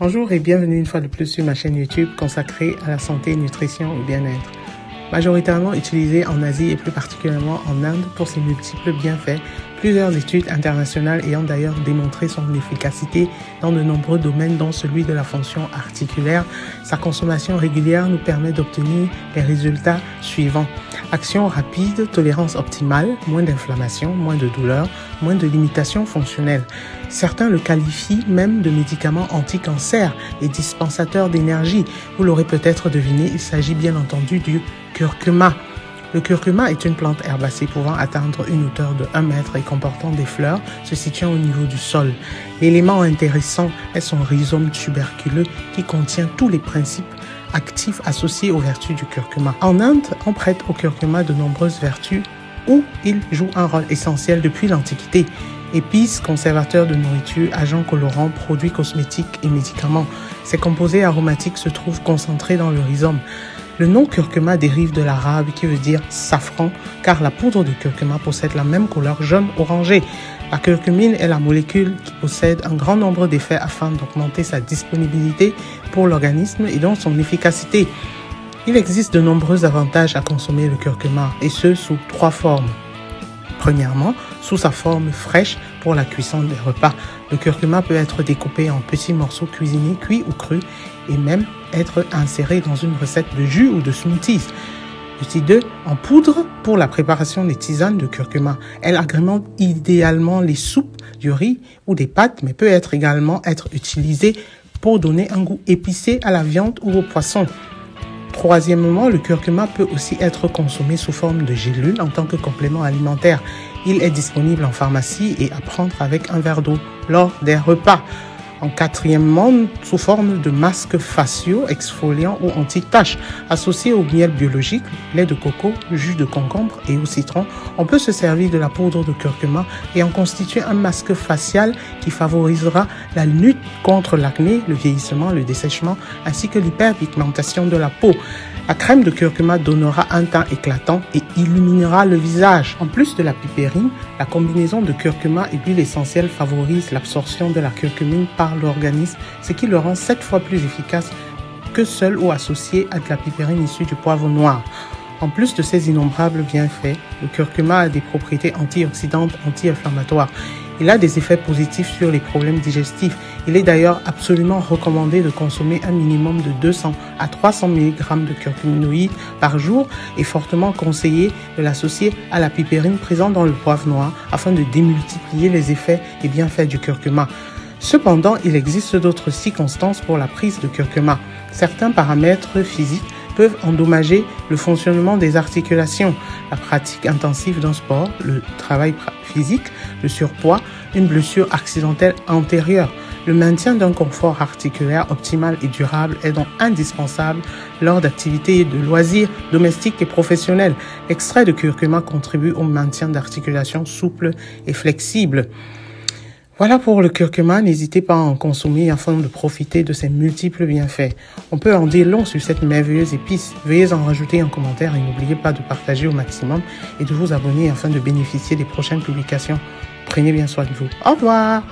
Bonjour et bienvenue une fois de plus sur ma chaîne YouTube consacrée à la santé, nutrition et bien-être. Majoritairement utilisé en Asie et plus particulièrement en Inde pour ses multiples bienfaits, plusieurs études internationales ayant d'ailleurs démontré son efficacité dans de nombreux domaines dont celui de la fonction articulaire, sa consommation régulière nous permet d'obtenir les résultats suivants. Action rapide, tolérance optimale, moins d'inflammation, moins de douleur, moins de limitations fonctionnelles. Certains le qualifient même de médicament anti-cancer et dispensateur d'énergie. Vous l'aurez peut-être deviné, il s'agit bien entendu du curcuma. Le curcuma est une plante herbacée pouvant atteindre une hauteur de 1 mètre et comportant des fleurs se situant au niveau du sol. L'élément intéressant est son rhizome tuberculeux qui contient tous les principes actifs associés aux vertus du curcuma. En Inde, on prête au curcuma de nombreuses vertus où il joue un rôle essentiel depuis l'Antiquité. Épices, conservateurs de nourriture, agents colorants, produits cosmétiques et médicaments. Ces composés aromatiques se trouvent concentrés dans le rhizome. Le nom curcuma dérive de l'arabe qui veut dire safran, car la poudre de curcuma possède la même couleur jaune-orangé. La curcumine est la molécule qui possède un grand nombre d'effets afin d'augmenter sa disponibilité pour l'organisme et donc son efficacité. Il existe de nombreux avantages à consommer le curcuma, et ce sous 3 formes. Premièrement, sous sa forme fraîche pour la cuisson des repas. Le curcuma peut être découpé en petits morceaux cuisinés, cuits ou crus, et même être inséré dans une recette de jus ou de smoothies. Petit 2, en poudre pour la préparation des tisanes de curcuma. Elle agrémente idéalement les soupes, du riz ou des pâtes, mais peut également être utilisée pour donner un goût épicé à la viande ou au poisson. Troisièmement, le curcuma peut aussi être consommé sous forme de gélule en tant que complément alimentaire. Il est disponible en pharmacie et à prendre avec un verre d'eau lors des repas. En quatrièmement, sous forme de masques faciaux, exfoliants ou anti-taches. Associé au miel biologique, lait de coco, jus de concombre et au citron, on peut se servir de la poudre de curcuma et en constituer un masque facial qui favorisera la lutte contre l'acné, le vieillissement, le dessèchement ainsi que l'hyperpigmentation de la peau. La crème de curcuma donnera un teint éclatant et illuminera le visage. En plus de la pipérine, la combinaison de curcuma et d'huile essentielle favorise l'absorption de la curcumine par l'organisme, ce qui le rend 7 fois plus efficace que seul ou associé à de la pipérine issue du poivre noir. En plus de ces innombrables bienfaits, le curcuma a des propriétés antioxydantes, anti-inflammatoires. Il a des effets positifs sur les problèmes digestifs. Il est d'ailleurs absolument recommandé de consommer un minimum de 200 à 300 mg de curcuminoïdes par jour et fortement conseillé de l'associer à la pipérine présente dans le poivre noir afin de démultiplier les effets et bienfaits du curcuma. Cependant, il existe d'autres circonstances pour la prise de curcuma. Certains paramètres physiques peuvent endommager le fonctionnement des articulations, la pratique intensive d'un sport, le travail physique, le surpoids, une blessure accidentelle antérieure. Le maintien d'un confort articulaire optimal et durable est donc indispensable lors d'activités de loisirs domestiques et professionnels. L'extrait de curcuma contribue au maintien d'articulations souples et flexibles. Voilà pour le curcuma, n'hésitez pas à en consommer afin de profiter de ses multiples bienfaits. On peut en dire long sur cette merveilleuse épice. Veuillez en rajouter un commentaire et n'oubliez pas de partager au maximum et de vous abonner afin de bénéficier des prochaines publications. Prenez bien soin de vous. Au revoir!